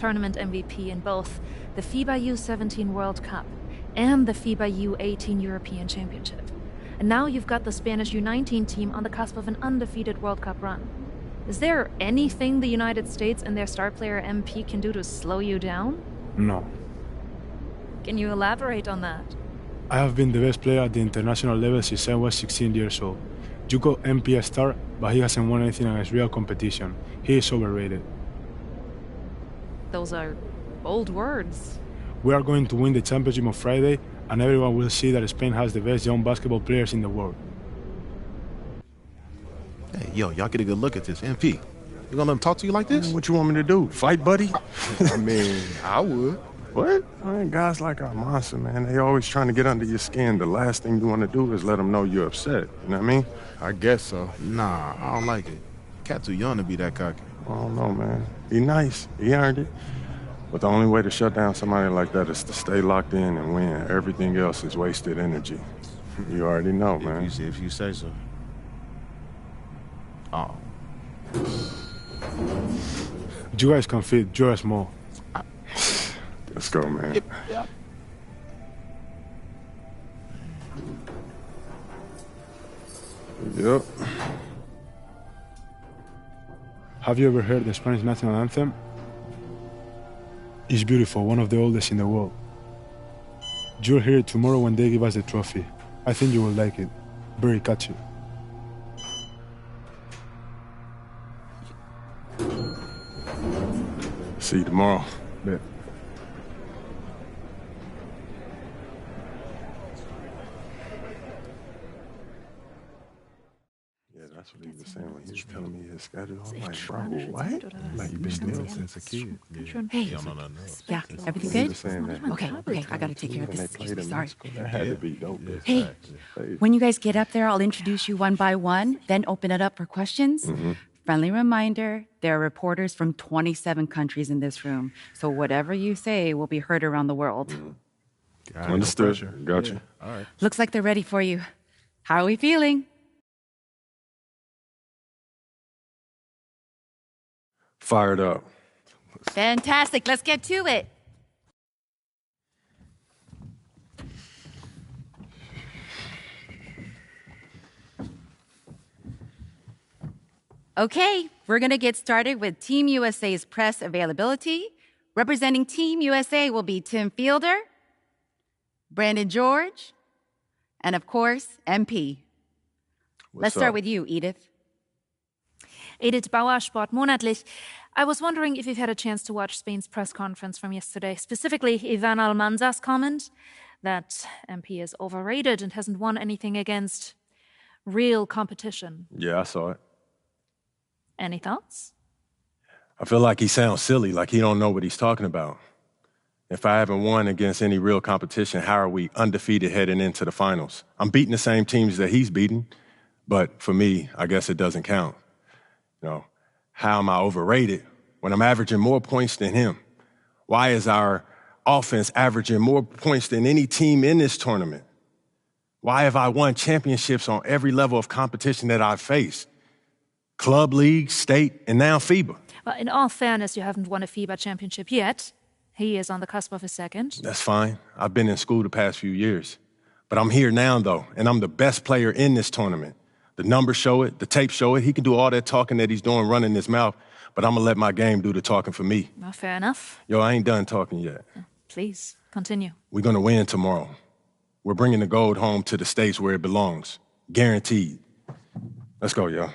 tournament MVP in both the FIBA U17 World Cup and the FIBA U18 European Championship. And now you've got the Spanish U19 team on the cusp of an undefeated World Cup run. Is there anything the United States and their star player MP can do to slow you down? No. Can you elaborate on that? I have been the best player at the international level since I was 16 years old. You call MP a star, but he hasn't won anything against real competition. He is overrated. Those are bold words. We are going to win the championship on Friday, and everyone will see that Spain has the best young basketball players in the world. Hey, yo, y'all get a good look at this. MP, you gonna let him talk to you like this? What you want me to do? Fight, buddy? I mean, I would. What? I mean, guys like our monster, man, they always trying to get under your skin. The last thing you want to do is let them know you're upset. You know what I mean? I guess so. Nah, I don't like it. Cat too young to be that cocky. I don't know, man. He nice. He earned it. But the only way to shut down somebody like that is to stay locked in and win. Everything else is wasted energy. You already know, man. If you say so. Oh. You guys can fit, you're small. Let's go, man. Yep. Yep. Have you ever heard the Spanish national anthem? It's beautiful, one of the oldest in the world. You'll hear it tomorrow when they give us the trophy. I think you will like it. Very catchy. See you tomorrow. Bet. Yeah, that's what he was saying when he was telling me his schedule. I'm like, bro, what? Like, you've been ill since a kid. Yeah. Hey. You don't know nothing else. Yeah, everything He good? was saying that. Okay, I gotta take care of When this. they played in Sorry. Mexico, that had to be dope. Hey, when you guys get up there, I'll introduce you one by one, then open it up for questions. Mm-hmm. Friendly reminder, there are reporters from 27 countries in this room, so whatever you say will be heard around the world. Understood. Gotcha. All right. Looks like they're ready for you. How are we feeling? Fired up. Fantastic. Let's get to it. Okay, we're going to get started with Team USA's press availability. Representing Team USA will be Tim Fielder, Brandon George, and of course, MP. Let's start with you, Edith. Edith Bauer, Sport Monatlich. I was wondering if you've had a chance to watch Spain's press conference from yesterday, specifically Ivan Almanza's comment that MP is overrated and hasn't won anything against real competition. Yeah, I saw it. Any thoughts? I feel like he sounds silly, like he don't know what he's talking about. If I haven't won against any real competition, how are we undefeated heading into the finals? I'm beating the same teams that he's beating, but for me, I guess it doesn't count. You know, how am I overrated when I'm averaging more points than him? Why is our offense averaging more points than any team in this tournament? Why have I won championships on every level of competition that I've faced? Club, league, state, and now FIBA. Well, in all fairness, you haven't won a FIBA championship yet. He is on the cusp of a second. That's fine. I've been in school the past few years. But I'm here now, though, and I'm the best player in this tournament. The numbers show it, the tape show it. He can do all that talking that he's doing, running his mouth, but I'm going to let my game do the talking for me. Well, fair enough. Yo, I ain't done talking yet. Please, continue. We're going to win tomorrow. We're bringing the gold home to the States where it belongs. Guaranteed. Let's go, y'all.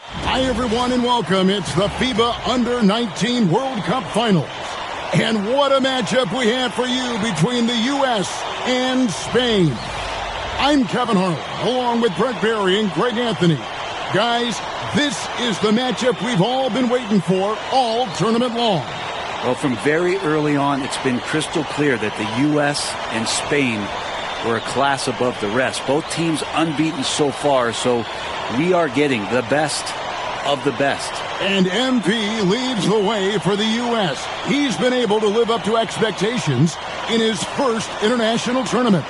Hi, everyone, and welcome. It's the FIBA Under-19 World Cup Finals. And what a matchup we have for you between the U.S. and Spain. I'm Kevin Harlan, along with Brett Barry and Greg Anthony. Guys, this is the matchup we've all been waiting for all tournament long. Well, from very early on, it's been crystal clear that the U.S. and Spain were a class above the rest. Both teams unbeaten so far, so we are getting the best of the best. And MP leads the way for the U.S. He's been able to live up to expectations in his first international tournament.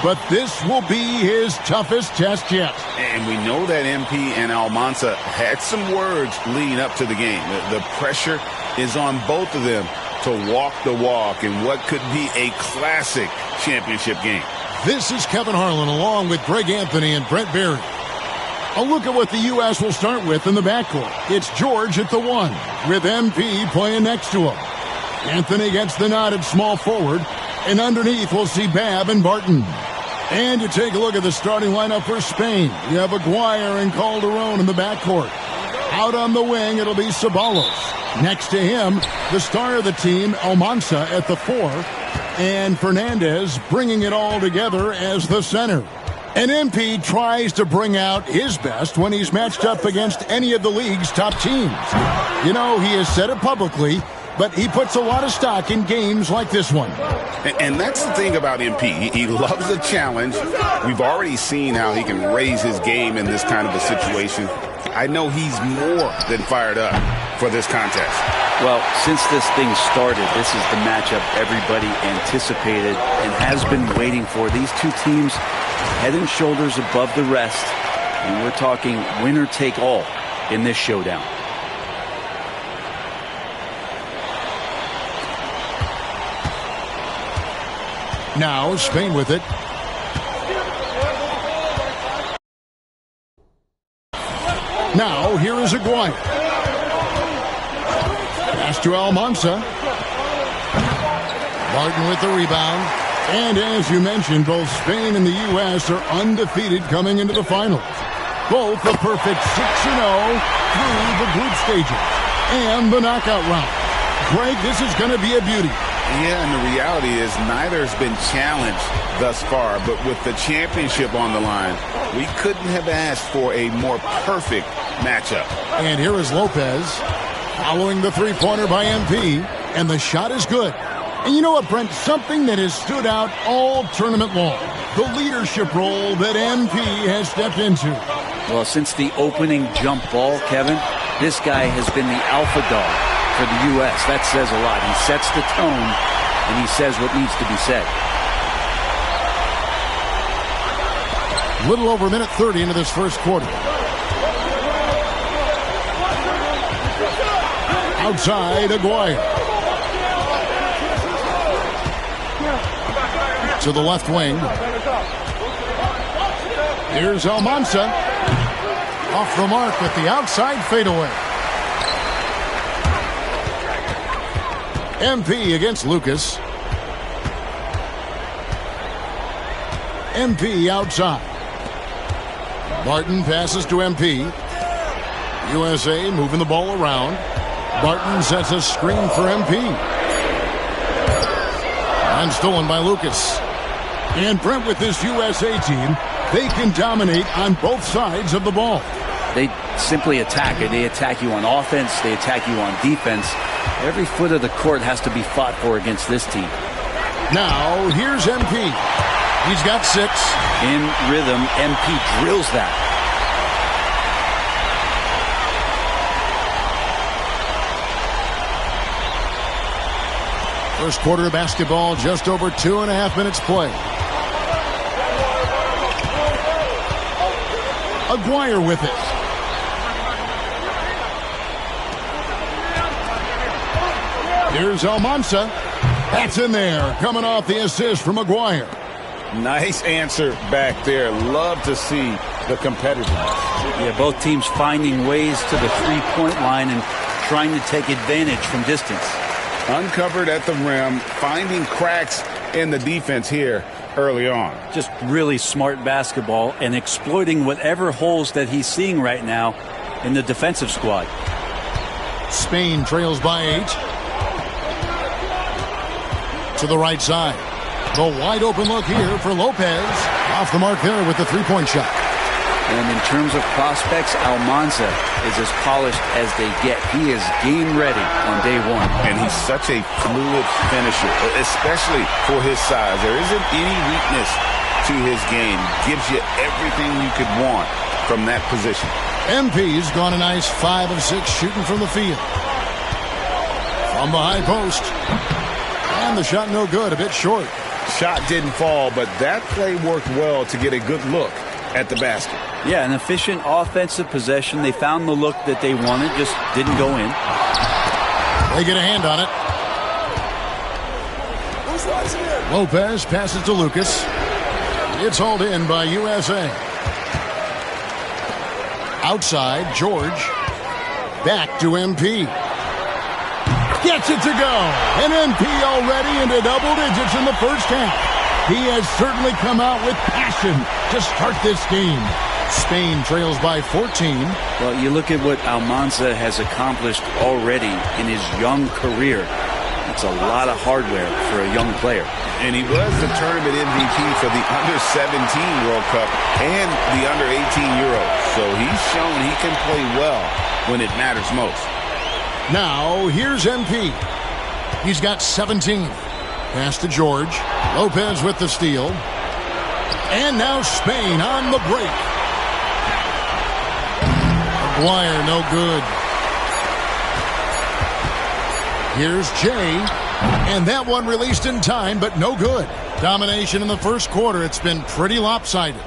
but this will be his toughest test yet. And we know that MP and Almanza had some words leading up to the game. The pressure is on both of them to walk the walk in what could be a classic championship game. This is Kevin Harlan along with Greg Anthony and Brent Barry. A look at what the U.S. will start with in the backcourt. It's George at the 1, with MP playing next to him. Anthony gets the nod at small forward, and underneath we'll see Babb and Barton. And you take a look at the starting lineup for Spain. You have Aguirre and Calderon in the backcourt. Out on the wing, it'll be Ceballos. Next to him, the star of the team, Almanza at the 4, and Fernandez bringing it all together as the center. And MP tries to bring out his best when he's matched up against any of the league's top teams. You know, he has said it publicly, but he puts a lot of stock in games like this one. And that's the thing about MP. He loves the challenge. We've already seen how he can raise his game in this kind of a situation. I know he's more than fired up for this contest. Well, since this thing started, this is the matchup everybody anticipated and has been waiting for. These two teams head and shoulders above the rest, and we're talking winner take all in this showdown. Now Spain with it. Now here is Aguirre. Pass to Almanza. Barton with the rebound. And as you mentioned, both Spain and the U.S. are undefeated coming into the finals. Both a perfect 6-0 through the group stages and the knockout round. Greg, this is going to be a beauty. Yeah, and the reality is neither has been challenged thus far, but with the championship on the line, we couldn't have asked for a more perfect matchup. And here is Lopez following the three-pointer by MP, and the shot is good. And you know what, Brent? Something that has stood out all tournament long, the leadership role that MP has stepped into. Well, since the opening jump ball, Kevin, this guy has been the alpha dog for the U.S. That says a lot. He sets the tone, and he says what needs to be said. Little over a minute 30 into this first quarter. Outside, Aguirre. To the left wing. Here's Almanza. Off the mark with the outside fadeaway. MP against Lucas. MP outside. Barton passes to MP. USA moving the ball around. Barton sets a screen for MP. And stolen by Lucas. And Brent, with this USA team, they can dominate on both sides of the ball. They simply attack it. They attack you on offense. They attack you on defense. Every foot of the court has to be fought for against this team. Now, here's MP. He's got 6. In rhythm, MP drills that. First quarter of basketball, just over 2.5 minutes play. Aguirre with it. Here's Almanza. That's in there, coming off the assist from Aguirre. Nice answer back there. Love to see the competitiveness. Yeah, both teams finding ways to the three-point line and trying to take advantage from distance. Uncovered at the rim, finding cracks in the defense here early on. Just really smart basketball and exploiting whatever holes that he's seeing right now in the defensive squad. Spain trails by 8. To the right side. The wide open look here for Lopez. Off the mark there with the three-point shot. And in terms of prospects, Almanza is as polished as they get. He is game ready on day one. And he's such a fluid finisher, especially for his size. There isn't any weakness to his game. Gives you everything you could want from that position. MP's gone a nice 5 of 6 shooting from the field. From the high post. And the shot no good, a bit short. Shot didn't fall, but that play worked well to get a good look at the basket. Yeah, an efficient offensive possession. They found the look that they wanted, just didn't go in. They get a hand on it. Lopez passes to Lucas. It's hauled in by USA. Outside, George. Back to MP. Gets it to go. And MP already into double digits in the first half. He has certainly come out with passion to start this game. Spain trails by 14. Well, you look at what Almanza has accomplished already in his young career. It's a lot of hardware for a young player. And he was the tournament MVP for the Under-17 World Cup and the Under-18 Euros. So he's shown he can play well when it matters most. Now, here's MP. He's got 17. Pass to George. Lopez with the steal. And now Spain on the break. Maguire, no good. Here's Jay. And that one released in time, but no good. Domination in the first quarter. It's been pretty lopsided.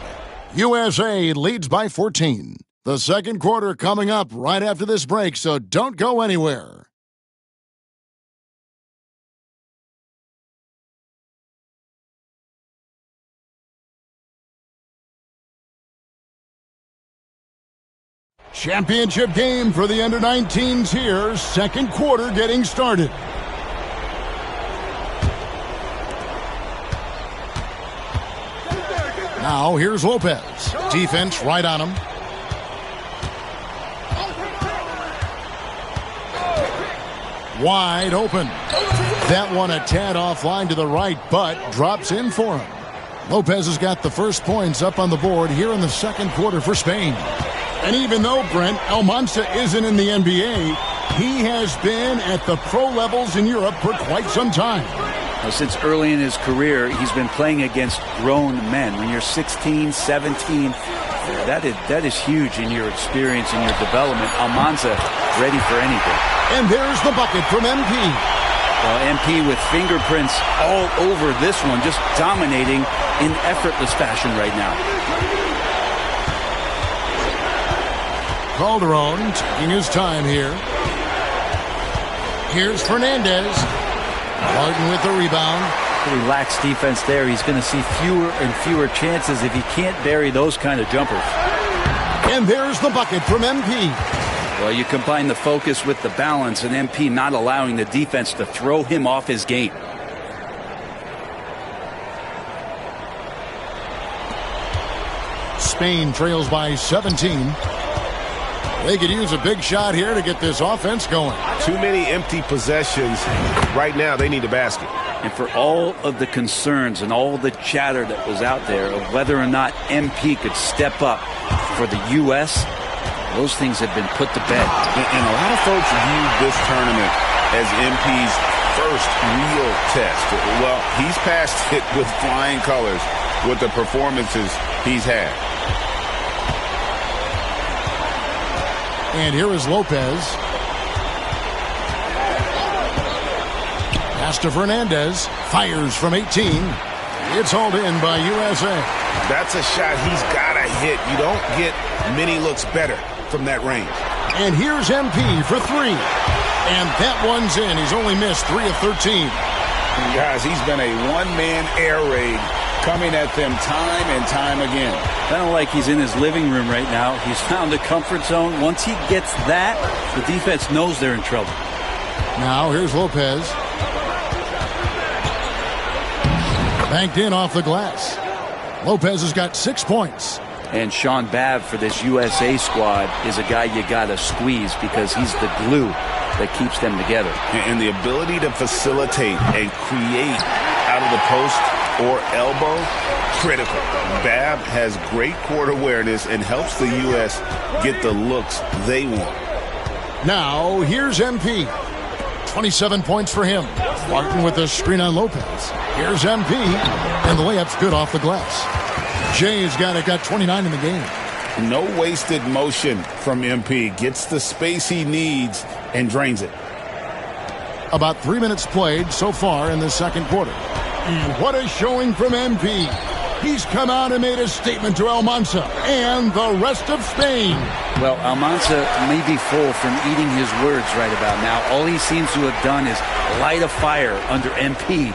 USA leads by 14. The second quarter coming up right after this break, so don't go anywhere. Championship game for the Under-19s here. Second quarter getting started. Now here's Lopez. Defense right on him. Wide open. That one a tad offline to the right, but drops in for him. Lopez has got the first points up on the board here in the second quarter for Spain. And even though, Brent, Almanza isn't in the NBA, he has been at the pro levels in Europe for quite some time. Well, since early in his career, he's been playing against grown men. When you're 16, 17, that is huge in your experience and your development. Almanza ready for anything. And there's the bucket from MP. Well, MP with fingerprints all over this one, just dominating in effortless fashion right now. Calderon taking his time here. Here's Fernandez. Martin with the rebound. Relaxed defense there. He's going to see fewer and fewer chances if he can't bury those kind of jumpers. And there's the bucket from MP. Well, you combine the focus with the balance, and MP not allowing the defense to throw him off his game. Spain trails by 17. They could use a big shot here to get this offense going. Too many empty possessions. Right now, they need a basket. And for all of the concerns and all the chatter that was out there of whether or not MP could step up for the U.S., those things have been put to bed. And a lot of folks view this tournament as MP's first real test. Well, he's passed it with flying colors with the performances he's had. And here is Lopez. Pass to Fernandez. Fires from 18. It's hauled in by USA. That's a shot he's got to hit. You don't get many looks better from that range. And here's MP for three. And that one's in. He's only missed 3 of 13. And guys, he's been a one-man air raid coming at them time and time again. Kind of like he's in his living room right now. He's found a comfort zone. Once he gets that, the defense knows they're in trouble. Now here's Lopez. Banked in off the glass. Lopez has got 6 points. And Sean Babb for this USA squad is a guy you got to squeeze because he's the glue that keeps them together. And the ability to facilitate and create out of the post or elbow, critical. Babb has great court awareness and helps the U.S. get the looks they want. Now, here's MP. 27 points for him. Martin with the screen on Lopez. Here's MP. And the layup's good off the glass. Jay's got 29 in the game. No wasted motion from MP. Gets the space he needs and drains it. About 3 minutes played so far in the second quarter. And what a showing from MP. He's come out and made a statement to Almanza and the rest of Spain. Well, Almanza may be full from eating his words right about now. All he seems to have done is light a fire under MP,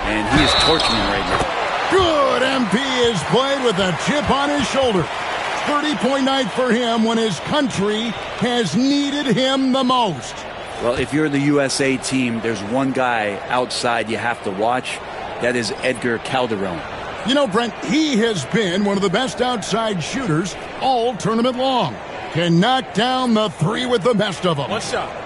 and he is torching him right now. Good. MP is played with a chip on his shoulder. 30-point night for him when his country has needed him the most. Well, if you're the USA team, there's one guy outside you have to watch. That is Edgar Calderon. You know, Brent, he has been one of the best outside shooters all tournament long. Can knock down the three with the best of them. One shot.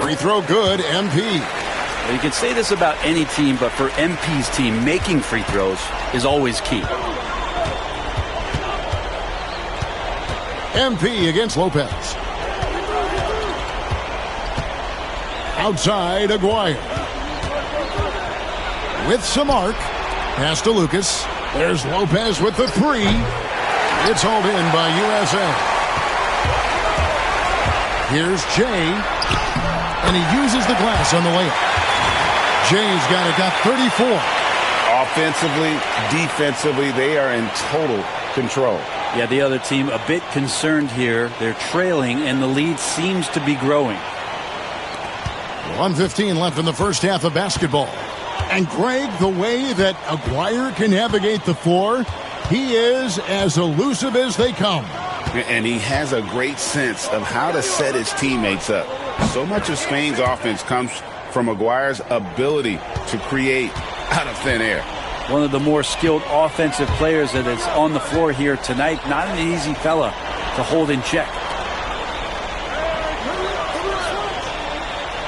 Free throw good, MP. Well, you can say this about any team, but for MP's team, making free throws is always key. MP against Lopez. Outside, Aguirre. With some arc. Pass to Lucas. There's Lopez with the three. It's hauled in by USA. Here's Jay. And he uses the glass on the layup. Jay's got 34. Offensively, defensively, they are in total control. Yeah, the other team a bit concerned here. They're trailing, and the lead seems to be growing. 1:15 left in the first half of basketball. And Greg, the way that Aguirre can navigate the floor, he is as elusive as they come. And he has a great sense of how to set his teammates up. So much of Spain's offense comes from Aguirre's ability to create out of thin air. One of the more skilled offensive players that is on the floor here tonight. Not an easy fella to hold in check.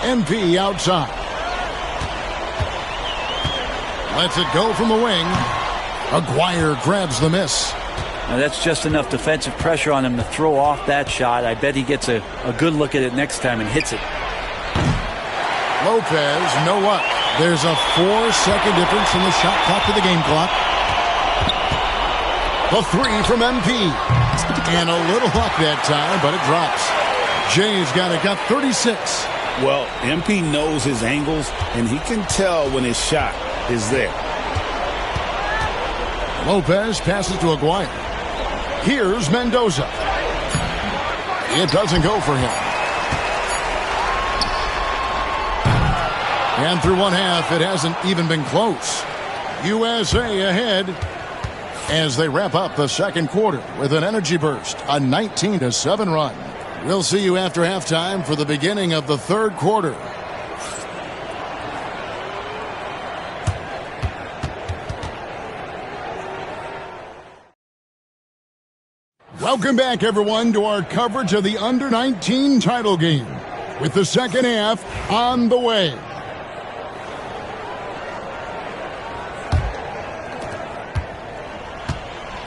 MP outside. Lets it go from the wing. Aguirre grabs the miss. Now that's just enough defensive pressure on him to throw off that shot. I bet he gets a good look at it next time and hits it. Lopez, no up. There's a 4-second difference from the shot clock to the game clock. The three from MP. And a little luck that time, but it drops. Jay's got 36. Well, MP knows his angles, and he can tell when his shot is there. Lopez passes to Aguirre. Here's Mendoza. It doesn't go for him. And through one half, it hasn't even been close. USA ahead as they wrap up the second quarter with an energy burst, a 19-7 run. We'll see you after halftime for the beginning of the third quarter. Welcome back, everyone, to our coverage of the Under-19 title game, with the second half on the way.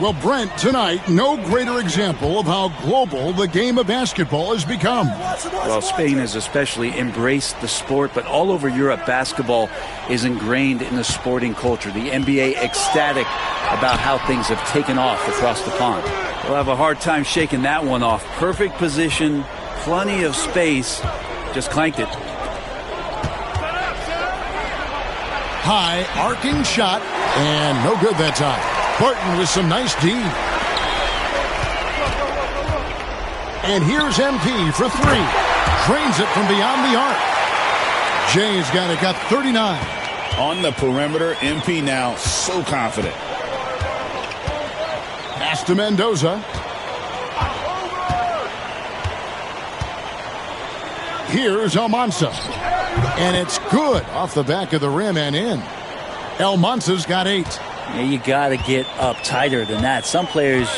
Well, Brent, tonight, no greater example of how global the game of basketball has become. Well, Spain has especially embraced the sport, but all over Europe, basketball is ingrained in the sporting culture. The NBA ecstatic about how things have taken off across the pond. We'll have a hard time shaking that one off. Perfect position, plenty of space, just clanked it. High, arcing shot, and no good that time. Barton with some nice D. And here's MP for three. Drains it from beyond the arc. Jay's got 39. On the perimeter, MP now so confident. Pass to Mendoza. Here's Almanza. And it's good off the back of the rim and in. Almanza's got 8. Yeah, you got to get up tighter than that. Some players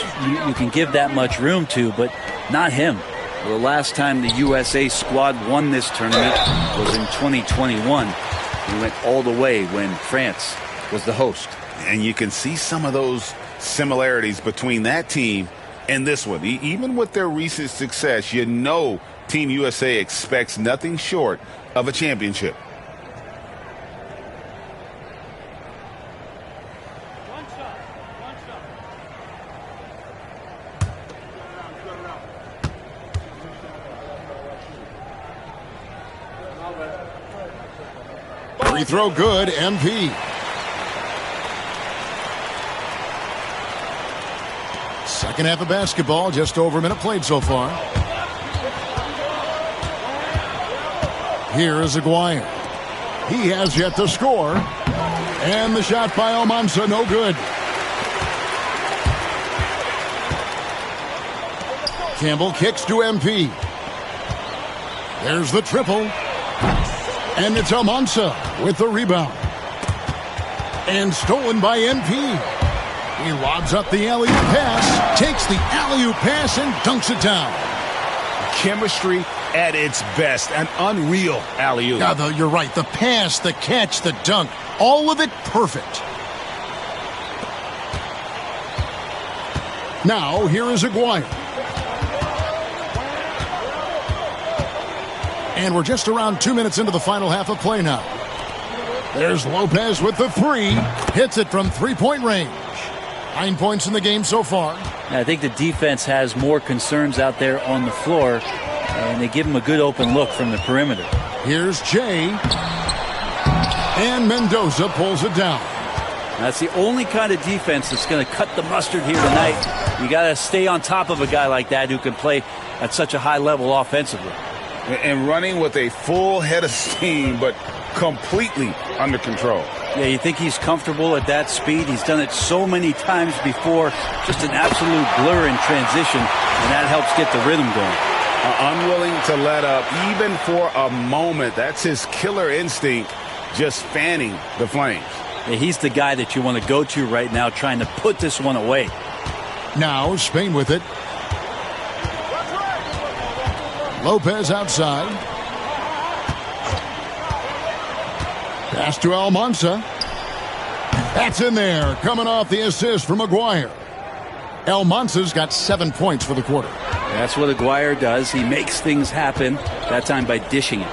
you can give that much room to, but not him. Well, the last time the USA squad won this tournament was in 2021. We went all the way when France was the host. And you can see some of those similarities between that team and this one. Even with their recent success, you know Team USA expects nothing short of a championship. Free throw good, MP. Second half of basketball, just over a minute played so far. Here is Aguirre. He has yet to score. And the shot by Almanza, no good. Campbell kicks to MP. There's the triple. And it's Almanza with the rebound. And stolen by MP. He lobs up the alley-oop pass, takes the alley-oop pass, and dunks it down. Chemistry at its best. An unreal alley-oop. Yeah, you're right. The pass, the catch, the dunk, all of it perfect. Now, here is Aguirre. And we're just around 2 minutes into the final half of play now. There's Lopez with the three. Hits it from three-point range. 9 points in the game so far. I think the defense has more concerns out there on the floor, and they give him a good open look from the perimeter. Here's Jay. And Mendoza pulls it down. That's the only kind of defense that's going to cut the mustard here tonight. You got to stay on top of a guy like that who can play at such a high level offensively. And running with a full head of steam, but completely under control. Yeah, you think he's comfortable at that speed? He's done it so many times before. Just an absolute blur in transition, and that helps get the rhythm going. Unwilling to let up, even for a moment. That's his killer instinct, just fanning the flames. Yeah, he's the guy that you want to go to right now, trying to put this one away. Now Spain with it. Lopez outside. Pass to Almanza. That's in there. Coming off the assist from Aguirre. Almanza's got 7 points for the quarter. That's what Aguirre does. He makes things happen, that time by dishing it.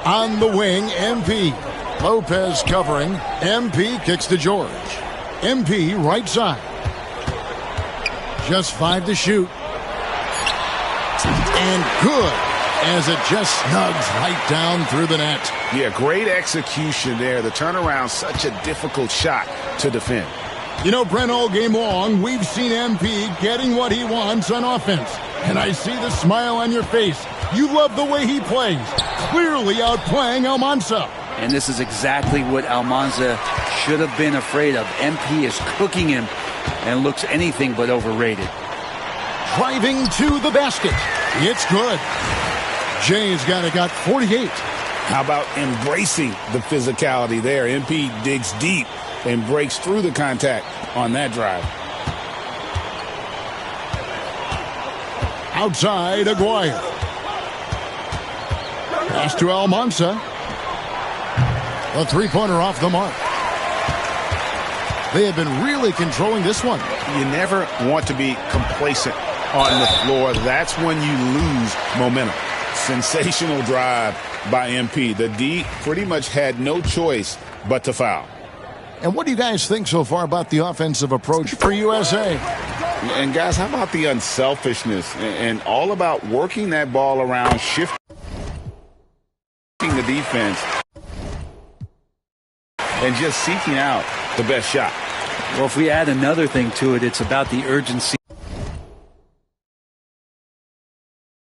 On the wing, MP. Lopez covering. MP kicks to George. MP right side. Just 5 to shoot. And good, as it just snugs right down through the net. Yeah, great execution there. The turnaround, such a difficult shot to defend. You know, Brent, all game long, we've seen MP getting what he wants on offense. And I see the smile on your face. You love the way he plays. Clearly outplaying Almanza. And this is exactly what Almanza should have been afraid of. MP is cooking him and looks anything but overrated. Driving to the basket. It's good. Jay's got 48. How about embracing the physicality there? MP digs deep and breaks through the contact on that drive. Outside, Aguirre. Pass to Almanza. A three-pointer off the mark. They have been really controlling this one. You never want to be complacent on the floor. That's when you lose momentum. Sensational drive by MP. The D pretty much had no choice but to foul. And what do you guys think so far about the offensive approach for USA? And guys, how about the unselfishness and all about working that ball around, shifting the defense, and just seeking out the best shot? Well, if we add another thing to it, it's about the urgency.